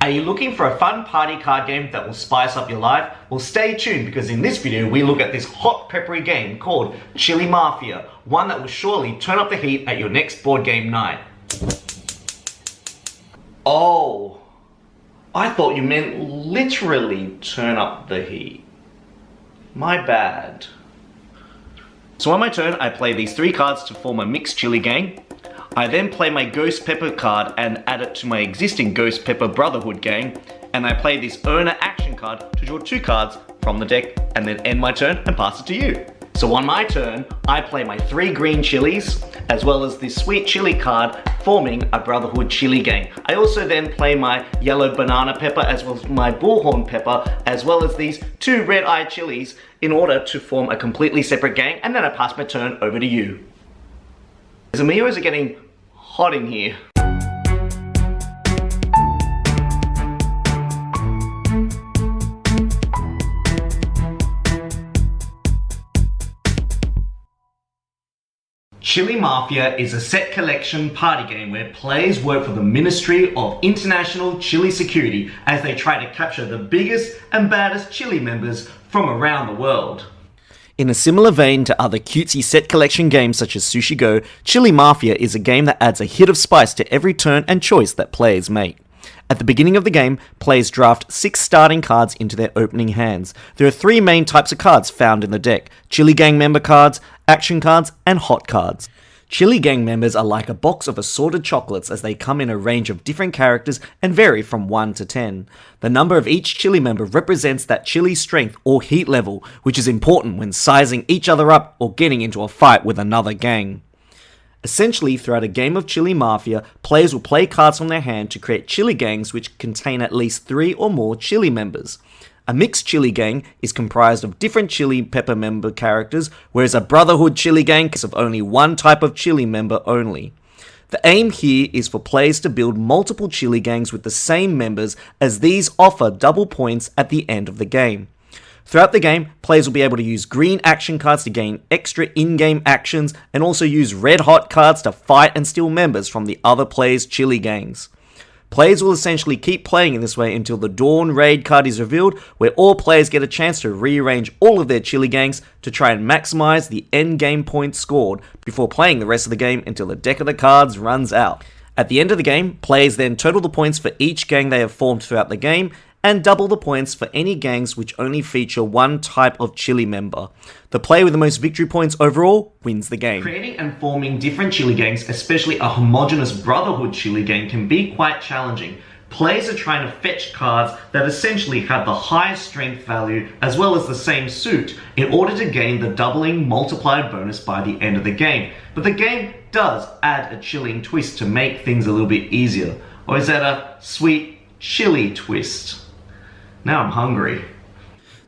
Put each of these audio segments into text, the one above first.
Are you looking for a fun party card game that will spice up your life? Well, stay tuned because in this video we look at this hot peppery game called Chili Mafia, one that will surely turn up the heat at your next board game night. Oh, I thought you meant literally turn up the heat. My bad. So on my turn, I play these 3 cards to form a mixed chili gang. I then play my Ghost Pepper card and add it to my existing Ghost Pepper Brotherhood gang, and I play this Owner action card to draw 2 cards from the deck and then end my turn and pass it to you. So on my turn, I play my 3 green chilies, as well as this sweet chili card forming a Brotherhood chili gang. I also then play my yellow banana pepper as well as my bullhorn pepper, as well as these 2 red-eye chilies in order to form a completely separate gang, and then I pass my turn over to you. The Amigos are getting hot in here. Chili Mafia is a set collection party game where players work for the Ministry of International Chili Security as they try to capture the biggest and baddest chili members from around the world. In a similar vein to other cutesy set collection games such as Sushi Go, Chili Mafia is a game that adds a hit of spice to every turn and choice that players make. At the beginning of the game, players draft 6 starting cards into their opening hands. There are 3 main types of cards found in the deck: Chili Gang member cards, action cards, and hot cards. Chili Gang members are like a box of assorted chocolates as they come in a range of different characters and vary from 1 to 10. The number of each chili member represents that chili's strength or heat level, which is important when sizing each other up or getting into a fight with another gang. Essentially, throughout a game of Chili Mafia, players will play cards from their hand to create chili gangs which contain at least 3 or more chili members. A mixed chili gang is comprised of different chili pepper member characters, whereas a Brotherhood chili gang consists of only one type of chili member only. The aim here is for players to build multiple chili gangs with the same members, as these offer double points at the end of the game. Throughout the game, players will be able to use green action cards to gain extra in-game actions, and also use red hot cards to fight and steal members from the other players' chili gangs. Players will essentially keep playing in this way until the Dawn Raid card is revealed, where all players get a chance to rearrange all of their chili gangs to try and maximize the end game points scored before playing the rest of the game until the deck of the cards runs out. At the end of the game, players then total the points for each gang they have formed throughout the game, and double the points for any gangs which only feature one type of chili member. The player with the most victory points overall wins the game. Creating and forming different chili gangs, especially a homogenous Brotherhood chili gang, can be quite challenging. Players are trying to fetch cards that essentially have the highest strength value as well as the same suit in order to gain the doubling multiplier bonus by the end of the game. But the game does add a chilling twist to make things a little bit easier. Or is that a sweet chili twist? Now I'm hungry.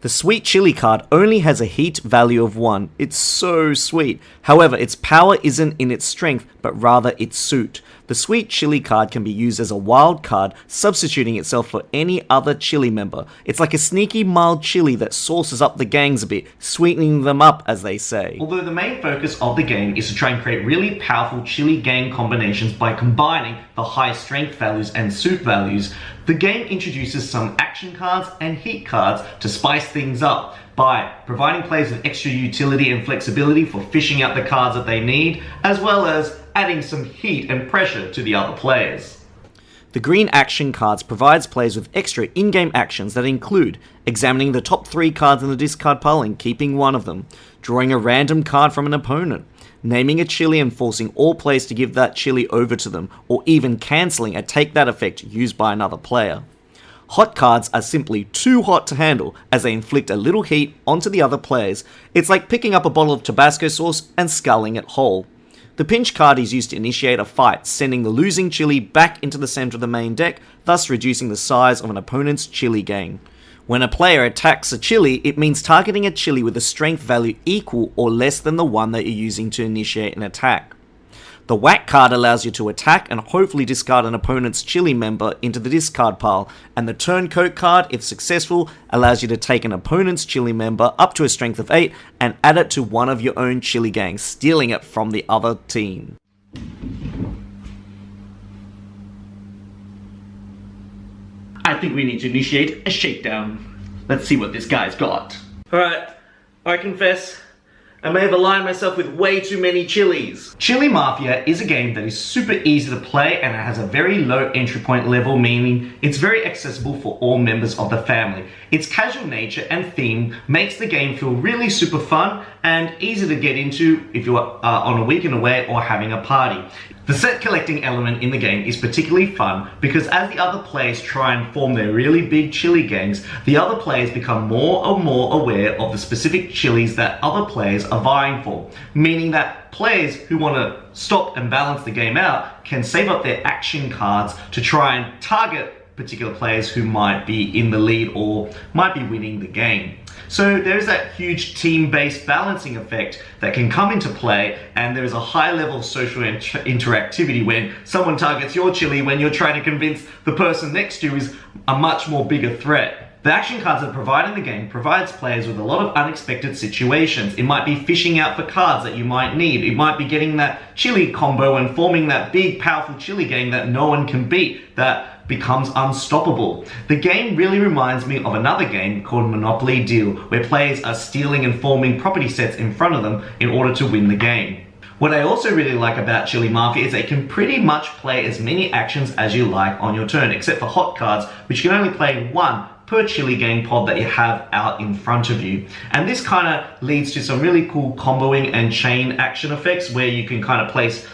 The sweet chili card only has a heat value of 1. It's so sweet. However, its power isn't in its strength, but rather its suit. The sweet chili card can be used as a wild card, substituting itself for any other chili member. It's like a sneaky mild chili that sauces up the gangs a bit, sweetening them up, as they say. Although the main focus of the game is to try and create really powerful chili gang combinations by combining the high strength values and suit values, the game introduces some action cards and heat cards to spice things up by providing players with extra utility and flexibility for fishing out the cards that they need, as well as adding some heat and pressure to the other players. The green action cards provides players with extra in-game actions that include examining the top 3 cards in the discard pile and keeping one of them, drawing a random card from an opponent, naming a chili and forcing all players to give that chili over to them, or even cancelling a take that effect used by another player. Hot cards are simply too hot to handle as they inflict a little heat onto the other players. It's like picking up a bottle of Tabasco sauce and sculling it whole. The pinch card is used to initiate a fight, sending the losing chili back into the center of the main deck, thus reducing the size of an opponent's chili gang. When a player attacks a chili, it means targeting a chili with a strength value equal or less than the one that you're using to initiate an attack. The whack card allows you to attack and hopefully discard an opponent's chili member into the discard pile, and the turncoat card, if successful, allows you to take an opponent's chili member up to a strength of 8 and add it to one of your own chili gangs, stealing it from the other team. think we need to initiate a shakedown. Let's see what this guy's got. Alright, I confess, I may have aligned myself with way too many chilies. Chili Mafia is a game that is super easy to play and it has a very low entry point level, meaning it's very accessible for all members of the family. Its casual nature and theme makes the game feel really super fun and easy to get into if you're on a weekend away or having a party. The set collecting element in the game is particularly fun because as the other players try and form their really big chili gangs, the other players become more and more aware of the specific chilies that other players are vying for, meaning that players who want to stop and balance the game out can save up their action cards to try and target particular players who might be in the lead or might be winning the game. So there's that huge team-based balancing effect that can come into play, and there's a high level of social interactivity when someone targets your chili when you're trying to convince the person next to you is a much more bigger threat. The action cards that provide in the game provides players with a lot of unexpected situations. It might be fishing out for cards that you might need. It might be getting that chili combo and forming that big powerful chili gang that no one can beat, that becomes unstoppable. The game really reminds me of another game called Monopoly Deal, where players are stealing and forming property sets in front of them in order to win the game. What I also really like about Chili Mafia is that you can pretty much play as many actions as you like on your turn, except for hot cards, which you can only play one per chili gang pod that you have out in front of you. And this kind of leads to some really cool comboing and chain action effects where you can kind of place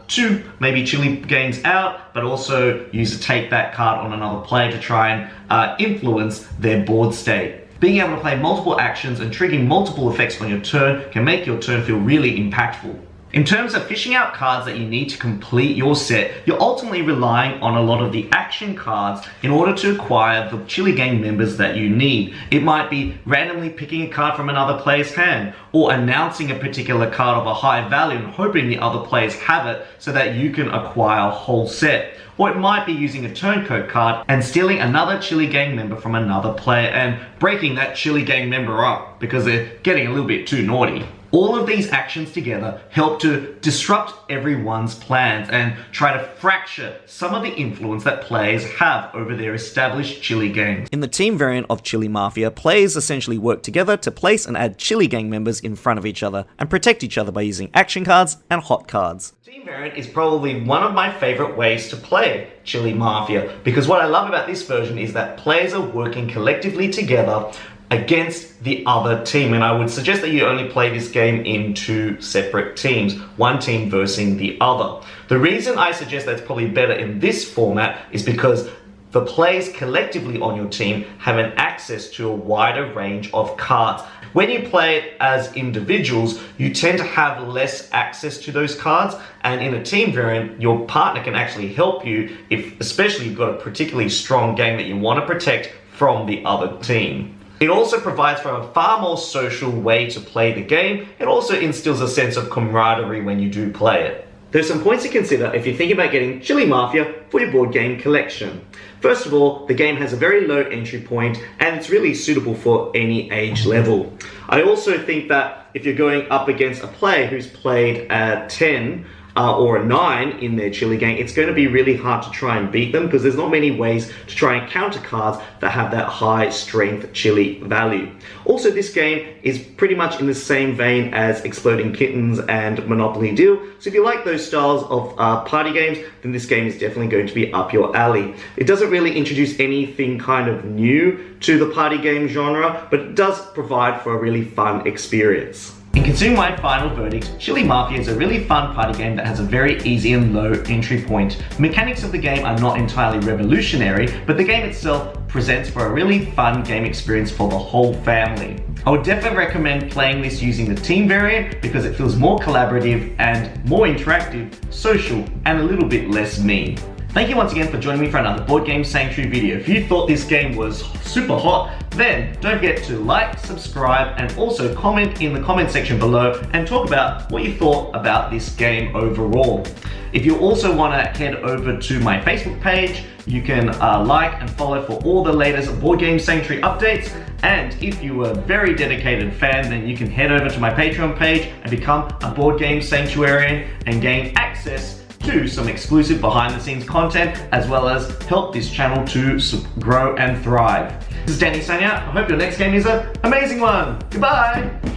two maybe chili gangs out, but also use a take that card on another player to try and influence their board state. Being able to play multiple actions and triggering multiple effects on your turn can make your turn feel really impactful. In terms of fishing out cards that you need to complete your set, you're ultimately relying on a lot of the action cards in order to acquire the chili gang members that you need. It might be randomly picking a card from another player's hand, or announcing a particular card of a high value and hoping the other players have it so that you can acquire a whole set. Or it might be using a turncoat card and stealing another chili gang member from another player and breaking that chili gang member up because they're getting a little bit too naughty. All of these actions together help to disrupt everyone's plans and try to fracture some of the influence that players have over their established chili gangs. In the team variant of Chili Mafia, players essentially work together to place and add chili gang members in front of each other and protect each other by using action cards and hot cards. Team variant is probably one of my favorite ways to play Chili Mafia because what I love about this version is that players are working collectively together against the other team, and I would suggest that you only play this game in two separate teams, one team versus the other. The reason I suggest that's probably better in this format is because the players collectively on your team have an access to a wider range of cards. When you play it as individuals, you tend to have less access to those cards, and in a team variant, your partner can actually help you if especially you've got a particularly strong gang that you want to protect from the other team. It also provides for a far more social way to play the game. It also instills a sense of camaraderie when you do play it. There's some points to consider if you're thinking about getting Chili Mafia for your board game collection. First of all, the game has a very low entry point and it's really suitable for any age level. I also think that if you're going up against a player who's played at 10 or a 9 in their chili gang, it's going to be really hard to try and beat them because there's not many ways to try and counter cards that have that high strength chili value. Also, this game is pretty much in the same vein as Exploding Kittens and Monopoly Deal, so if you like those styles of party games, then this game is definitely going to be up your alley. It doesn't really introduce anything kind of new to the party game genre, but it does provide for a really fun experience. In considering my final verdict, Chili Mafia is a really fun party game that has a very easy and low entry point. The mechanics of the game are not entirely revolutionary, but the game itself presents for a really fun game experience for the whole family. I would definitely recommend playing this using the team variant because it feels more collaborative and more interactive, social, and a little bit less mean. Thank you once again for joining me for another Board Game Sanctuary video. If you thought this game was super hot, then don't forget to like, subscribe, and also comment in the comment section below and talk about what you thought about this game overall. If you also want to head over to my Facebook page, you can like and follow for all the latest Board Game Sanctuary updates. And if you are a very dedicated fan, then you can head over to my Patreon page and become a Board Game Sanctuarian and gain access to some exclusive behind the scenes content, as well as help this channel to grow and thrive. This is Danny signing out. I hope your next game is an amazing one. Goodbye.